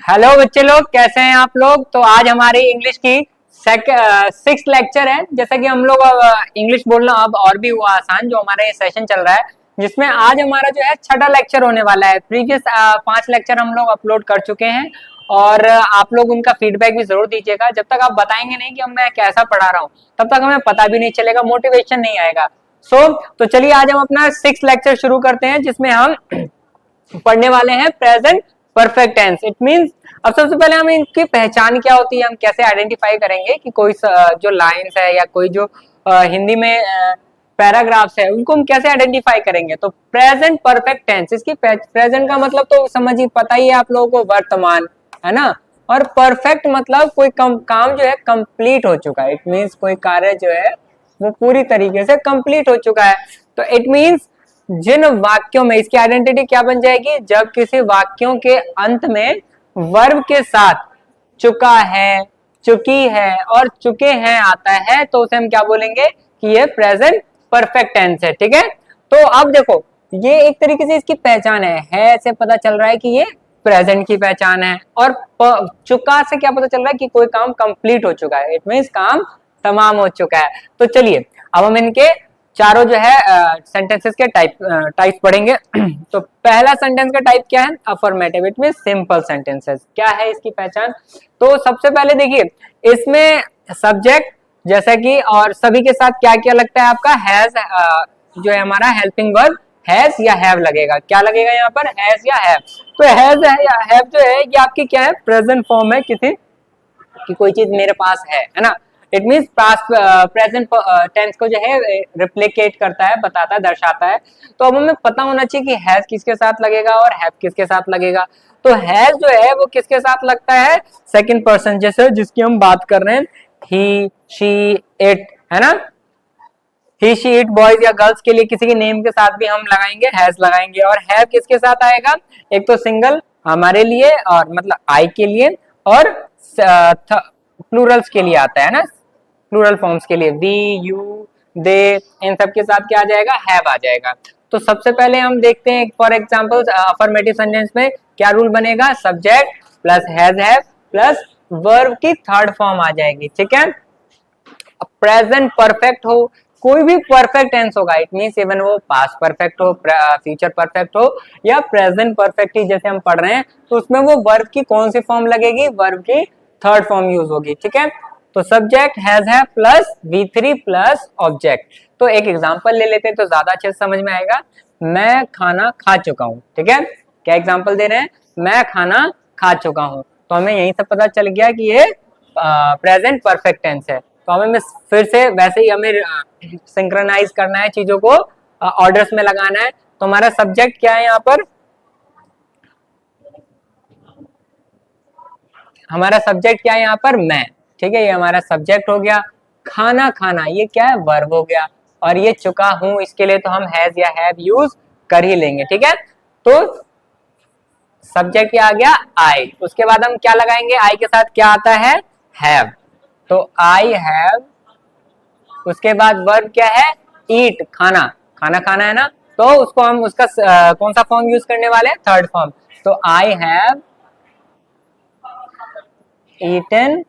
Hello बच्चे लोग, कैसे हैं आप लोग। तो आज हमारी इंग्लिश की 6th लेक्चर है। जैसा कि हम लोग इंग्लिश बोलना अब और भी हुआ आसान, जो हमारा ये सेशन चल रहा है, जिसमें आज हमारा जो है 6ठा लेक्चर होने वाला है। प्रीवियस 5 लेक्चर हम लोग अपलोड कर चुके हैं और आप लोग उनका फीडबैक भी जरूर दीजिएगा। जब तक आप बताएंगे नहीं कि मैं कैसा पढ़ा रहा हूँ, तब तक हमें पता भी नहीं चलेगा, मोटिवेशन नहीं आएगा। तो चलिए आज हम अपना 6th लेक्चर शुरू करते हैं, जिसमें हम पढ़ने वाले हैं present perfect tense. It means अब सबसे पहले हमें इनकी पहचान क्या होती है, हम कैसे आइडेंटिफाई करेंगे कि कोई जो लाइंस है या कोई जो हिंदी में पैराग्राफ्स है, उनको हम कैसे आइडेंटिफाई करेंगे। तो प्रेजेंट परफेक्ट टेंस, इसकी प्रेजेंट का मतलब तो समझिए, पता ही है आप लोगों को, वर्तमान है ना। और परफेक्ट मतलब कोई काम जो है कंप्लीट हो चुका है। इट मींस कोई कार्य जो है वो पूरी तरीके से कंप्लीट हो चुका है। तो इट मींस जिन वाक्यों में, इसकी आइडेंटिटी क्या बन जाएगी, जब किसी वाक्यों के अंत में वर्ब के साथ चुका है, चुकी है और चुके हैं आता है, तो उसे हम क्या बोलेंगे कि ये प्रेजेंट परफेक्ट टेंस है। ठीक है, तो अब देखो, ये एक तरीके से इसकी पहचान है ऐसे पता चल रहा है कि ये प्रेजेंट की पहचान है। और चुका से क्या पता चल रहा है कि कोई काम कंप्लीट हो चुका है। इट मींस काम तमाम हो चुका है। तो चलिए अब हम इनके चारों जो है सेंटेंसेस के टाइप पढ़ेंगे। तो पहला सेंटेंस का टाइप क्या है, affirmative. It means simple sentences. क्या है इसकी पहचान, तो सबसे पहले देखिए, इसमें सब्जेक्ट जैसा कि और सभी के साथ क्या क्या लगता है आपका, हैज जो है हमारा हेल्पिंग वर्ब हैज या हैव लगेगा। क्या लगेगा यहाँ पर, हैज या हैव। तो हैज या हैव जो है ये आपकी क्या है, प्रेजेंट फॉर्म है किसी कि कोई चीज मेरे पास है ना। It means past present tense को जो है रिप्लिकेट करता है, बताता है, दर्शाता है। तो अब हमें पता होना चाहिए कि हैज किसके साथ लगेगा और हैव किसके साथ लगेगा। तो हैज जो है वो किसके साथ लगता है, सेकंड पर्सन जैसे जिसकी हम बात कर रहे हैं, ही शी इट, है ना। ही शी इट बॉयज या गर्ल्स के लिए किसी के नेम के साथ भी हम लगाएंगे, हैज लगाएंगे। और हैव किसके साथ आएगा, एक तो सिंगल हमारे लिए और मतलब आई के लिए, और प्लूरल्स के लिए आता है ना, प्लूरल फॉर्म्स के लिए वी यू दे, इन सब के साथ क्या आ जाएगा, हैव आ जाएगा। तो सबसे पहले हम देखते हैं, फॉर एग्जांपल अफर्मेटिव सेंटेंस में क्या रूल बनेगा, subject plus has have plus verb की थर्ड फॉर्म आ जाएगी। ठीक है, प्रेजेंट परफेक्ट हो, कोई भी परफेक्ट टेंस होगा, इट मींस इवन वो पास्ट परफेक्ट हो, फ्यूचर परफेक्ट हो या प्रेजेंट परफेक्ट ही जैसे हम पढ़ रहे हैं, तो उसमें वो वर्ब की कौन सी फॉर्म लगेगी, वर्ब की थर्ड फॉर्म यूज होगी। ठीक है, तो subject has have plus V3 plus object. तो एक एग्जांपल ले लेते हैं तो ज्यादा अच्छे से समझ में आएगा। मैं खाना खा चुका हूँ। ठीक है, क्या एग्जांपल दे रहे हैं, मैं खाना खा चुका हूँ। तो हमें यहीं से पता चल गया कि ये प्रेजेंट परफेक्ट टेंस है। तो हमें फिर से वैसे ही हमें सिंक्रोनाइज करना है, चीजों को ऑर्डर्स में लगाना है। तो हमारा सब्जेक्ट क्या है यहाँ पर, हमारा सब्जेक्ट क्या है यहाँ पर, मैं। ठीक है, ये हमारा सब्जेक्ट हो गया। खाना खाना ये क्या है, वर्ब हो गया। और ये चुका हूं, इसके लिए तो हम हैज या हैव यूज कर ही लेंगे। ठीक है, तो सब्जेक्ट क्या आ गया, आई। उसके बाद हम क्या लगाएंगे, आई के साथ क्या आता है, हैव। तो आई हैव, उसके बाद वर्ब क्या है, ईट, खाना, खाना खाना है ना। तो उसको हम उसका कौन सा फॉर्म यूज करने वाले हैं, थर्ड फॉर्म। तो आई हैव ईटन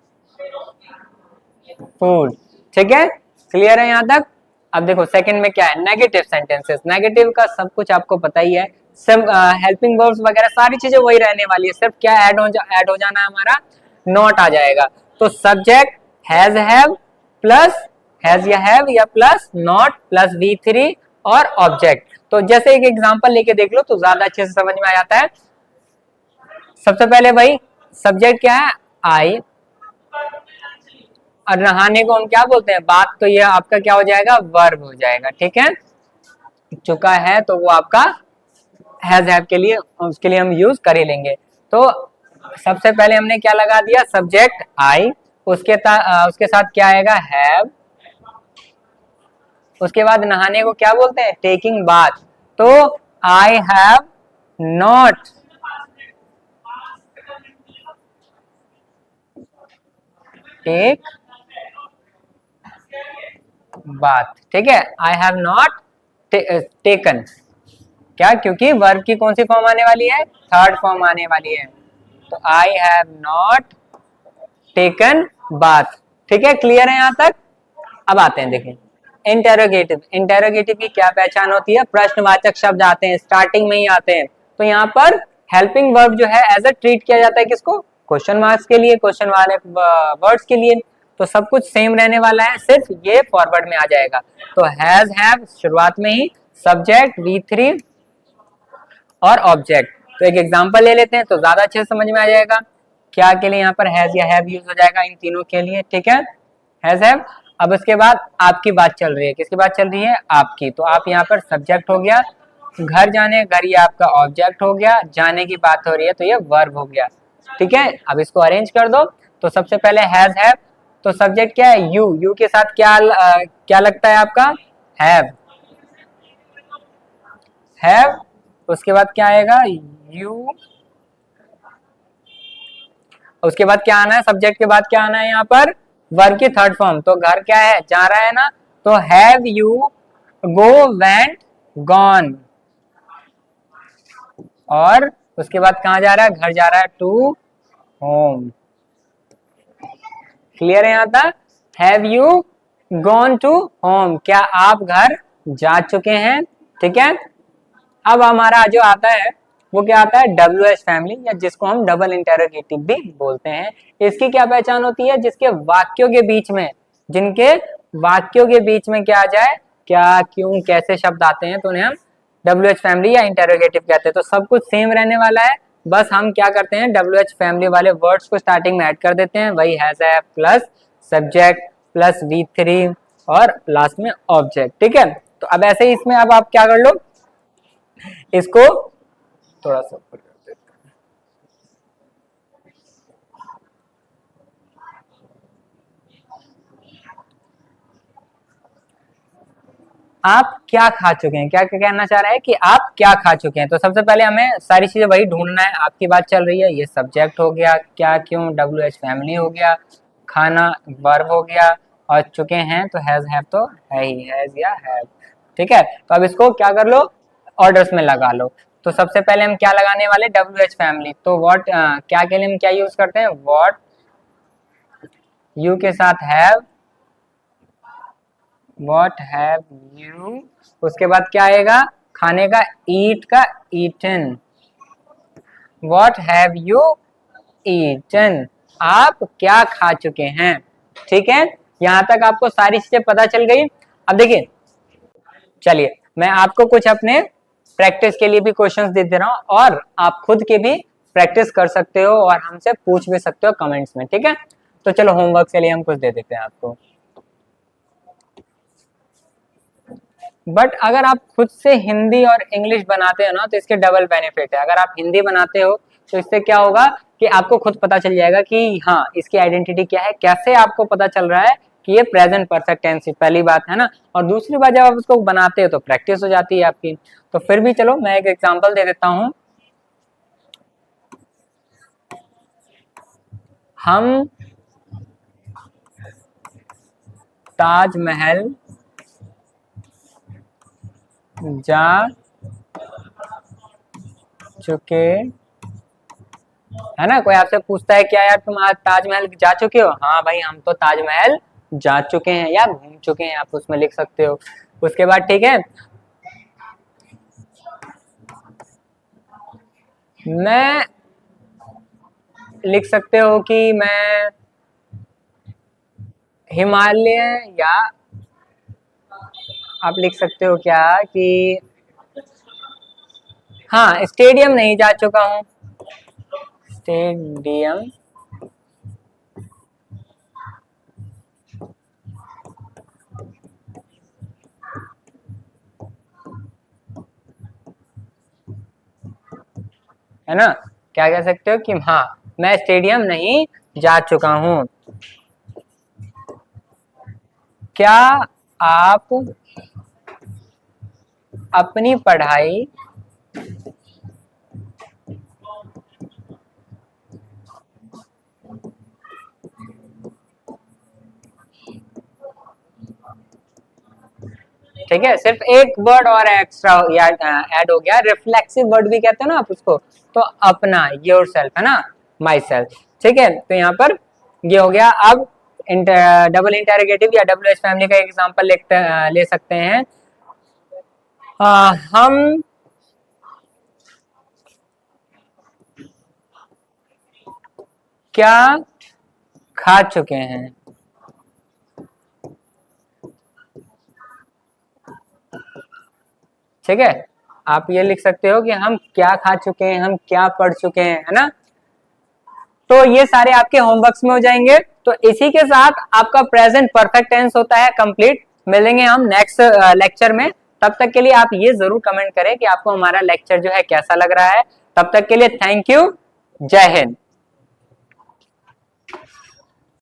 फूड। ठीक है, क्लियर है यहाँ तक। अब देखो सेकंड में क्या है, नेगेटिव सेंटेंसेस। नेगेटिव का सब कुछ आपको पता ही है, सब हेल्पिंग वर्ब्स वगैरह सारी चीजें वही रहने वाली है, सिर्फ क्या ऐड हो जाना है, हमारा नॉट आ जाएगा। तो subject has have plus has या हैव या प्लस नॉट प्लस V3 और ऑब्जेक्ट। तो जैसे एक एग्जांपल लेके देख लो तो ज्यादा अच्छे से समझ में आ जाता है। सबसे पहले भाई सब्जेक्ट क्या है, आई, और नहाने को हम क्या बोलते हैं, बात, तो ये आपका क्या हो जाएगा, वर्ब हो जाएगा। ठीक है, चुका है तो वो आपका हैज हैव के लिए, उसके लिए हम यूज कर ही लेंगे। तो सबसे पहले हमने क्या लगा दिया, सब्जेक्ट आई, उसके साथ क्या आएगा, हैव। उसके बाद नहाने को क्या बोलते हैं, टेकिंग बाथ। तो आई हैव नॉट टेक बात। ठीक है, आई हैव नॉट टेकन, क्या, क्योंकि वर्ब की कौन सी फॉर्म आने वाली है, थर्ड फॉर्म आने वाली है। तो I have not taken bath. ठीक है, क्लियर है यहाँ तक। अब आते हैं, देखिए इंटेरोगेटिव। इंटेरोगेटिव की क्या पहचान होती है? प्रश्नवाचक शब्द आते हैं, स्टार्टिंग में ही आते हैं। तो यहाँ पर हेल्पिंग वर्ब जो है एज अ ट्रीट किया जाता है किसको? क्वेश्चन मार्क्स के लिए, क्वेश्चन वाले वर्ड्स के लिए। तो सब कुछ सेम रहने वाला है, सिर्फ ये फॉरवर्ड में आ जाएगा। तो हैज हैव शुरुआत में ही, सब्जेक्ट V3 और ऑब्जेक्ट। तो एक एग्जांपल ले लेते हैं तो ज्यादा अच्छे से समझ में आ जाएगा। क्या के लिए यहाँ पर हैज या हैव यूज हो जाएगा? इन तीनों के लिए। ठीक है, हैज हैव। अब उसके बाद आपकी बात चल रही है, किसकी बात चल रही है? आपकी। तो आप यहाँ पर सब्जेक्ट हो गया, घर जाने, घर ये आपका ऑब्जेक्ट हो गया, जाने की बात हो रही है तो ये वर्ब हो गया। ठीक है, अब इसको अरेंज कर दो। तो सबसे पहले हैज हैव, तो सब्जेक्ट क्या है? यू। यू के साथ क्या लगता है आपका? हैव। हैव, उसके बाद क्या आएगा? यू। उसके बाद क्या आना है? सब्जेक्ट के बाद क्या आना है यहाँ पर? वर्ब की थर्ड फॉर्म। तो घर क्या है? जा रहा है ना, तो have you go, went, gone. और उसके बाद कहाँ जा रहा है? घर जा रहा है, टू होम। क्लियर है यहाँ तक? Have you gone to home, क्या आप घर जा चुके हैं? ठीक है, अब हमारा जो आता है वो क्या आता है? WH फैमिली, या जिसको हम डबल इंटेरोगेटिव भी बोलते हैं। इसकी क्या पहचान होती है? जिसके वाक्यों के बीच में, जिनके वाक्यों के बीच में क्या आ जाए, क्या, क्यों, कैसे शब्द आते हैं तो उन्हें हम WH फैमिली या इंटेरोगेटिव कहते हैं। तो सब कुछ सेम रहने वाला है, बस हम क्या करते हैं? WH फैमिली वाले वर्ड्स को स्टार्टिंग में ऐड कर देते हैं, वही has have plus subject plus V3 और लास्ट में ऑब्जेक्ट। ठीक है, तो अब ऐसे ही इसमें अब आप क्या कर लो, इसको थोड़ा सा ऊपर कर देते हैं। आप क्या खा चुके हैं? क्या क्या कहना चाह रहा है कि आप क्या खा चुके हैं? तो सबसे पहले हमें सारी चीजें वही ढूंढना है। आपकी बात चल रही है, ये सब्जेक्ट हो गया, क्या, क्यों, WH फैमिली हो गया, खाना वर्ब हो गया, और चुके हैं तो हैज हैव तो है ही, हैज या हैव। ठीक है, तो अब इसको क्या कर लो, ऑर्डर्स में लगा लो। तो सबसे पहले हम क्या लगाने वाले? WH family. तो व्हाट, क्या के लिए हम क्या यूज करते हैं? व्हाट, यू के साथ हैव, व्हाट हैव यू। उसके बाद क्या आएगा? खाने का, ईट का, eaten. What have you eaten, आप क्या खा चुके हैं? ठीक है, यहां तक आपको सारी चीजें पता चल गई। अब देखिए, चलिए मैं आपको कुछ अपने प्रैक्टिस के लिए भी क्वेश्चंस दे रहा हूं, और आप खुद के भी प्रैक्टिस कर सकते हो और हमसे पूछ भी सकते हो कमेंट्स में। ठीक है, तो चलो होमवर्क के लिए हम कुछ दे देते हैं आपको। बट अगर आप खुद से हिंदी और इंग्लिश बनाते हो ना, तो इसके डबल बेनिफिट है। अगर आप हिंदी बनाते हो तो इससे क्या होगा कि आपको खुद पता चल जाएगा कि हाँ, इसकी आइडेंटिटी क्या है। कैसे आपको पता चल रहा है कि ये प्रेजेंट परफेक्ट टेंस है, पहली बात है ना। और दूसरी बात, जब आप उसको बनाते हो तो प्रैक्टिस हो जाती है आपकी। तो फिर भी चलो मैं एक एग्जाम्पल दे देता हूं। हम ताजमहल जा चुके, है ना। कोई आपसे पूछता है क्या यार तुम आज ताजमहल जा चुके हो? हाँ भाई, हम तो ताजमहल जा चुके हैं या घूम चुके हैं, आप उसमें लिख सकते हो। उसके बाद ठीक है, मैं लिख सकते हो कि मैं हिमालय, या आप लिख सकते हो क्या कि हाँ, स्टेडियम नहीं जा चुका हूं। स्टेडियम है ना, क्या कह सकते हो कि हाँ, मैं स्टेडियम नहीं जा चुका हूं। क्या आप अपनी पढ़ाई ठीक है, सिर्फ एक वर्ड और एक्स्ट्रा ऐड हो गया, रिफ्लेक्सिव वर्ड भी कहते हैं ना आप उसको। तो अपना, योरसेल्फ, है ना। My self. ठीक है, तो यहाँ पर ये हो गया। अब डबल इंटेरोगेटिव या WH फैमिली का एग्जांपल ले सकते हैं। हम क्या खा चुके हैं। ठीक है, आप ये लिख सकते हो कि हम क्या खा चुके हैं, हम क्या पढ़ चुके हैं, है ना। तो ये सारे आपके होमवर्क्स में हो जाएंगे। तो इसी के साथ आपका प्रेजेंट परफेक्ट टेंस होता है कंप्लीट। मिलेंगे हम नेक्स्ट लेक्चर में। तब तक के लिए आप ये जरूर कमेंट करें कि आपको हमारा लेक्चर जो है कैसा लग रहा है। तब तक के लिए थैंक यू, जय हिंद।